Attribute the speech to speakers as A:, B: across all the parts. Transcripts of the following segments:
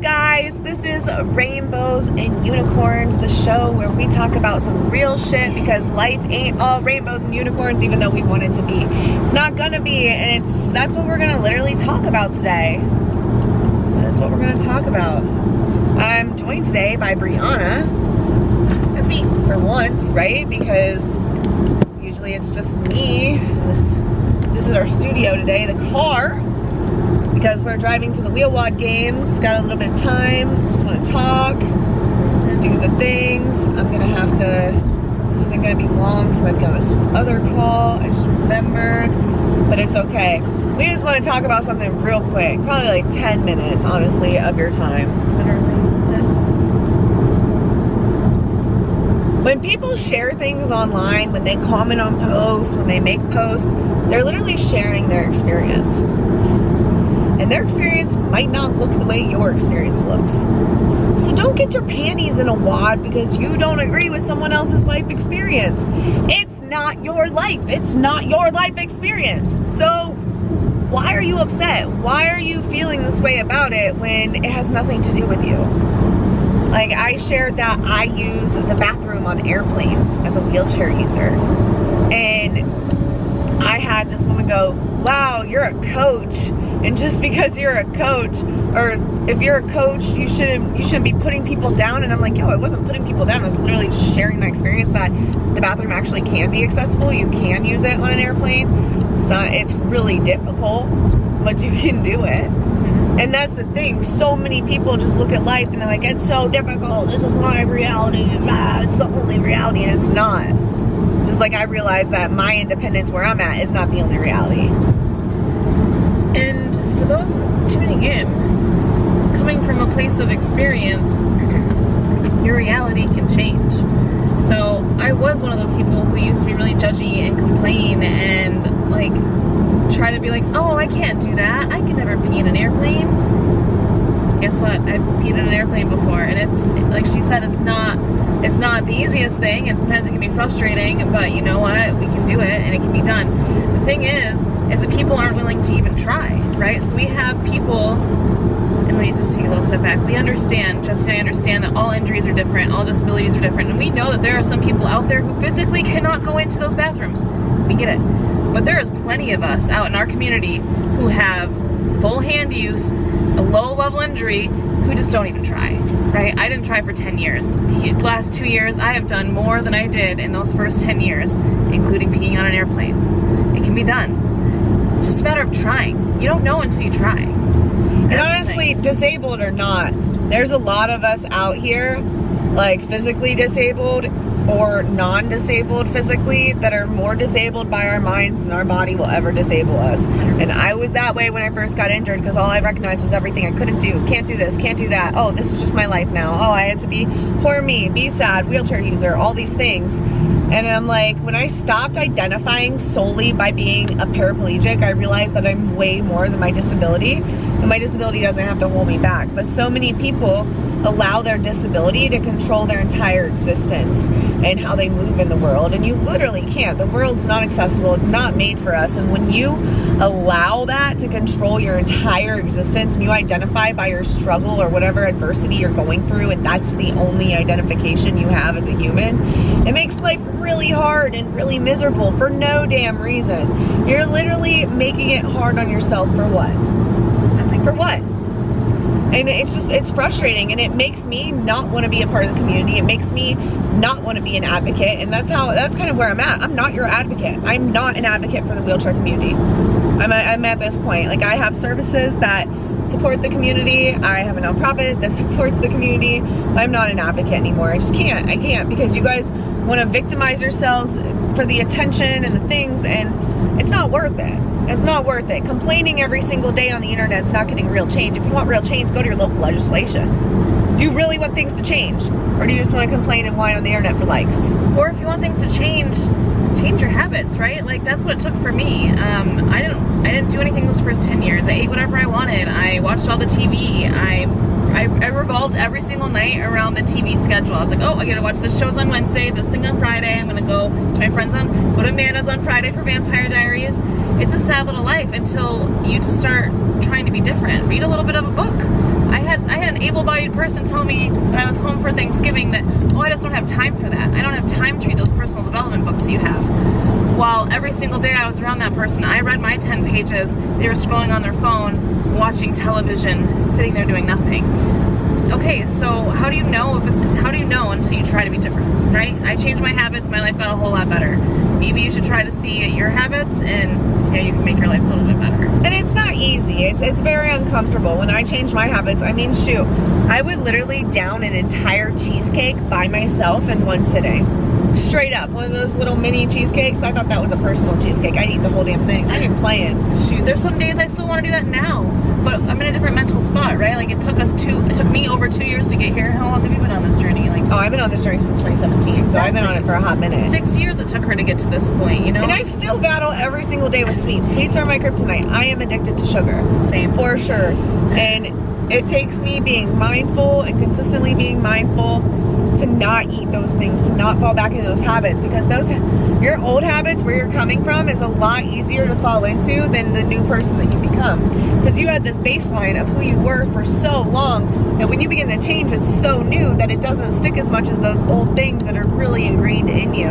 A: guys? This is Rainbows and Unicorns, the show where we talk about some real shit because life ain't all rainbows and unicorns, even though we want it to be. It's not gonna be, and that's what we're gonna literally talk about today. That is what we're gonna talk about. I'm joined today by Brianna. That's me for once, right? Because usually it's just me. This is our studio today, the car. Because we're driving to the Wheel Wad games, got a little bit of time, just want to talk, do the things. I'm gonna have to, this isn't gonna be long, so I have to get on this other call. I just remembered, but it's okay. We just want to talk about something real quick, probably like 10 minutes, honestly, of your time. When people share things online, when they comment on posts, when they make posts, they're literally sharing their experience. And their experience might not look the way your experience looks. So don't get your panties in a wad because you don't agree with someone else's life experience. It's not your life. It's not your life experience. So why are you upset? Why are you feeling this way about it when it has nothing to do with you? Like, I shared that I use the bathroom on airplanes as a wheelchair user. And I had this woman go, wow, you're a coach. And just because you're a coach, or if you're a coach, you shouldn't be putting people down. And I'm like, yo, I wasn't putting people down. I was literally just sharing my experience that the bathroom actually can be accessible. You can use it on an airplane. It's really difficult, but you can do it. And that's the thing. So many people just look at life and they're like, it's so difficult. This is my reality. It's the only reality. And it's not. Just like I realized that my independence where I'm at is not the only reality.
B: And for those tuning in, coming from a place of experience, your reality can change. So I was one of those people who used to be really judgy and complain and like try to be like, oh, I can't do that. I can never pee in an airplane. Guess what? I've peed in an airplane before, and it's like she said, it's not the easiest thing, and sometimes it can be frustrating, but you know what? We can do it, and it can be done. The thing is that people aren't willing to even try, right? So we have people, and let me just take a little step back. We understand, Jesi and I understand that all injuries are different, all disabilities are different, and we know that there are some people out there who physically cannot go into those bathrooms. We get it. But there is plenty of us out in our community who have full hand use, a low level injury, who just don't even try, right? I didn't try for 10 years. The last 2 years, I have done more than I did in those first 10 years, including peeing on an airplane. It can be done. It's just a matter of trying. You don't know until you try.
A: And honestly, disabled or not, there's a lot of us out here, like physically disabled or non-disabled physically, that are more disabled by our minds than our body will ever disable us. And I was that way when I first got injured because all I recognized was everything I couldn't do. Can't do this, can't do that. Oh, this is just my life now. Oh, I had to be poor me, be sad, wheelchair user, all these things. And I'm like, when I stopped identifying solely by being a paraplegic, I realized that I'm way more than my disability. And my disability doesn't have to hold me back. But so many people allow their disability to control their entire existence and how they move in the world. And you literally can't. The world's not accessible. It's not made for us. And when you allow that to control your entire existence and you identify by your struggle or whatever adversity you're going through, and that's the only identification you have as a human, it makes life really hard and really miserable for no damn reason. You're literally making it hard on yourself for what? For what? And it's frustrating, and it makes me not want to be a part of the community. It makes me not want to be an advocate, and that's kind of where I'm at. I'm not your advocate. I'm not an advocate for the wheelchair community. I'm at this point. Like, I have services that support the community. I have a nonprofit that supports the community. I'm not an advocate anymore. I just can't. I can't, because you guys want to victimize yourselves for the attention and the things, and it's not worth it. It's not worth it. Complaining every single day on the internet is not getting real change. If you want real change, go to your local legislation. Do you really want things to change? Or do you just want to complain and whine on the internet for likes?
B: Or if you want things to change your habits, right? Like, that's what it took for me. I didn't do anything those first 10 years. I ate whatever I wanted. I watched all the TV. I revolved every single night around the TV schedule. I was like, oh, I gotta watch this show's on Wednesday, this thing on Friday. I'm gonna go to my friends go to Amanda's on Friday for Vampire Diaries. It's a sad little life until you just start trying to be different. Read a little bit of a book. I had an able-bodied person tell me when I was home for Thanksgiving that, oh, I just don't have time for that. I don't have time to read those personal development books you have. While every single day I was around that person, I read my 10 pages, they were scrolling on their phone, watching television, sitting there doing nothing. Okay, so how do you know until you try to be different, right? I changed my habits, my life got a whole lot better. Maybe you should try to see your habits and see how you can make your life a little bit better.
A: And it's not easy. It's very uncomfortable. When I change my habits, I mean, shoot, I would literally down an entire cheesecake by myself in one sitting. Straight up. One of those little mini cheesecakes. I thought that was a personal cheesecake. I'd eat the whole damn thing. I ain't playing.
B: Shoot, there's some days I still want to do that now, but I'm in a different mental spot, right? Like it took me over 2 years to get here. How long have you been on this journey? Like,
A: oh, I've been on this journey since 2017, so I've been on it for a hot minute.
B: 6 years it took her to get to this point, you know?
A: And I still battle every single day with sweets. Sweets are my kryptonite. I am addicted to sugar.
B: Same.
A: For sure. And it takes me being mindful and consistently being mindful to not eat those things, to not fall back into those habits, because your old habits, where you're coming from, is a lot easier to fall into than the new person that you become, because you had this baseline of who you were for so long that when you begin to change, it's so new that it doesn't stick as much as those old things that are really ingrained in you.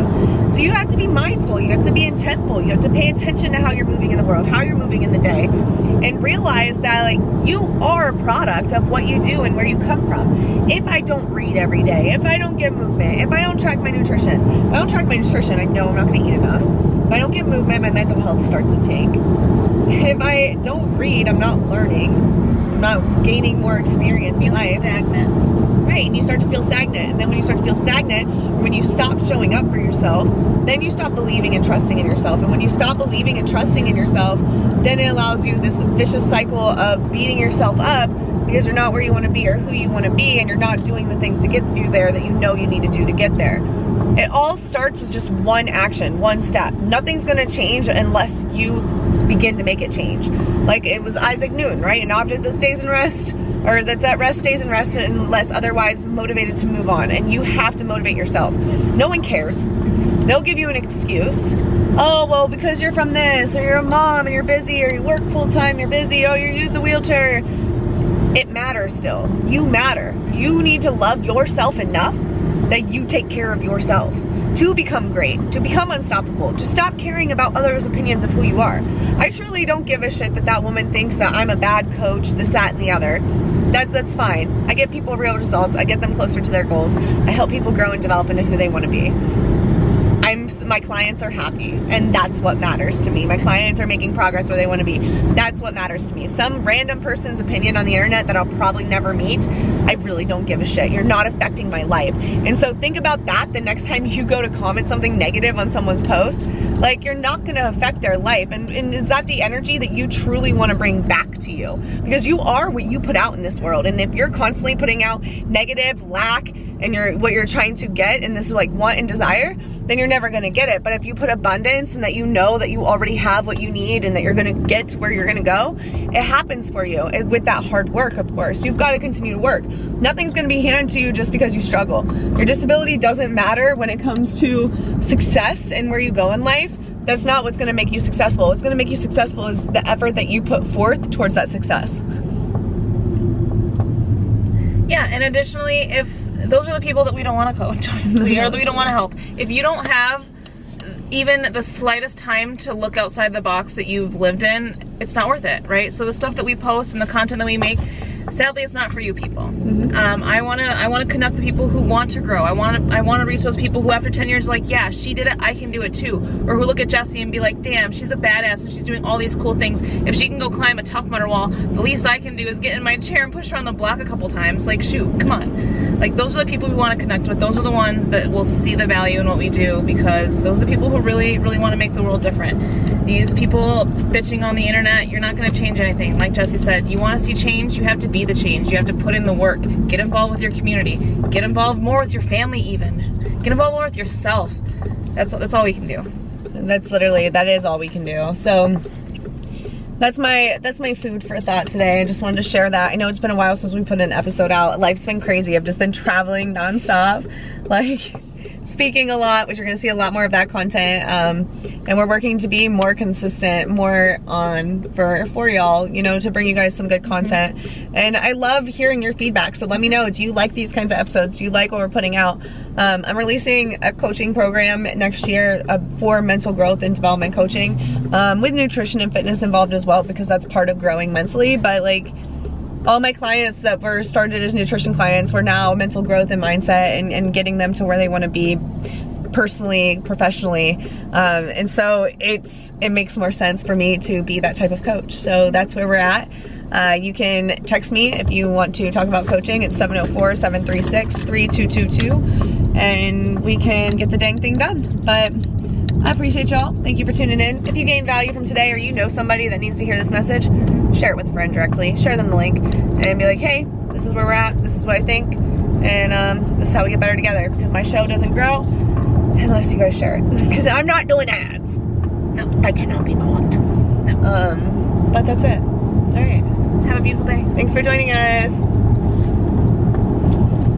A: So you have to be mindful, you have to be intentful, you have to pay attention to how you're moving in the world, how you're moving in the day, and realize that like you are a product of what you do and where you come from. If I don't read every day, if I don't get movement, if I don't track my nutrition, I know I'm not going to eat enough. If I don't get movement, my mental health starts to tank. If I don't read, I'm not learning. I'm not gaining more experience in life.
B: Stagnant.
A: Right, and you start to feel stagnant. And then when you start to feel stagnant, or when you stop showing up for yourself, then you stop believing and trusting in yourself. And when you stop believing and trusting in yourself, then it allows you this vicious cycle of beating yourself up because you're not where you want to be or who you want to be, and you're not doing the things to get you there that you know you need to do to get there. It all starts with just one action, one step. Nothing's going to change unless you begin to make it change. Like it was Isaac Newton, right? An object that stays in rest, or that's at rest stays in rest unless otherwise motivated to move on. And you have to motivate yourself. No one cares. They'll give you an excuse. Oh, well, because you're from this, or you're a mom and you're busy, or you work full time, you're busy, oh, you use a wheelchair. It matters still. You matter. You need to love yourself enough that you take care of yourself to become great, to become unstoppable, to stop caring about others' opinions of who you are. I truly don't give a shit that woman thinks that I'm a bad coach, this, that, and the other. That's fine. I get people real results. I get them closer to their goals. I help people grow and develop into who they want to be. My clients are happy, and that's what matters to me. My clients are making progress where they want to be. That's what matters to me. Some random person's opinion on the internet that I'll probably never meet, I really don't give a shit. You're not affecting my life. And so think about that the next time you go to comment something negative on someone's post. Like, you're not going to affect their life. And is that the energy that you truly want to bring back to you? Because you are what you put out in this world. And if you're constantly putting out negative, lack, and what you're trying to get, and this is like want and desire, then you're never going to get it. But if you put abundance and that you know that you already have what you need and that you're going to get to where you're going to go, it happens for you. With that hard work, of course. You've got to continue to work. Nothing's going to be handed to you just because you struggle. Your disability doesn't matter when it comes to success and where you go in life. That's not what's going to make you successful. What's going to make you successful is the effort that you put forth towards that success.
B: Yeah, and additionally, if those are the people that we don't want to coach, honestly, or that we don't want to help. If you don't have even the slightest time to look outside the box that you've lived in, it's not worth it, right? So the stuff that we post and the content that we make, sadly, it's not for you people.
A: Mm-hmm.
B: I wanna connect with people who want to grow. I wanna reach those people who after 10 years like, yeah, she did it, I can do it too. Or who look at Jesi and be like, damn, she's a badass and she's doing all these cool things. If she can go climb a Tough Mudder wall, the least I can do is get in my chair and push around the block a couple times. Like, shoot, come on. Like, those are the people we want to connect with. Those are the ones that will see the value in what we do, because those are the people who really, really want to make the world different. These people bitching on the internet, you're not going to change anything. Like Jesi said, you want to see change, you have to be the change. You have to put in the work. Get involved with your community. Get involved more with your family even. Get involved more with yourself. That's all we can do.
A: That is all we can do. So that's my food for thought today. I just wanted to share that. I know it's been a while since we put an episode out. Life's been crazy. I've just been traveling nonstop. Like, speaking a lot, which you're going to see a lot more of that content. And we're working to be more consistent, more on for y'all, you know, to bring you guys some good content. And I love hearing your feedback. So let me know, do you like these kinds of episodes? Do you like what we're putting out? I'm releasing a coaching program next year for mental growth and development coaching, with nutrition and fitness involved as well, because that's part of growing mentally. But like, all my clients that were started as nutrition clients were now mental growth and mindset, and getting them to where they want to be personally, professionally. And so it makes more sense for me to be that type of coach. So that's where we're at. You can text me if you want to talk about coaching. It's 704-736-3222, and we can get the dang thing done. But I appreciate y'all. Thank you for tuning in. If you gained value from today, or you know somebody that needs to hear this message, share it with a friend directly. Share them the link and be like, hey, this is where we're at. This is what I think. And this is how we get better together, because my show doesn't grow unless you guys share it. Because I'm not doing ads.
B: No.
A: I cannot be bought.
B: No.
A: But that's it. All right.
B: Have a beautiful day.
A: Thanks for joining us.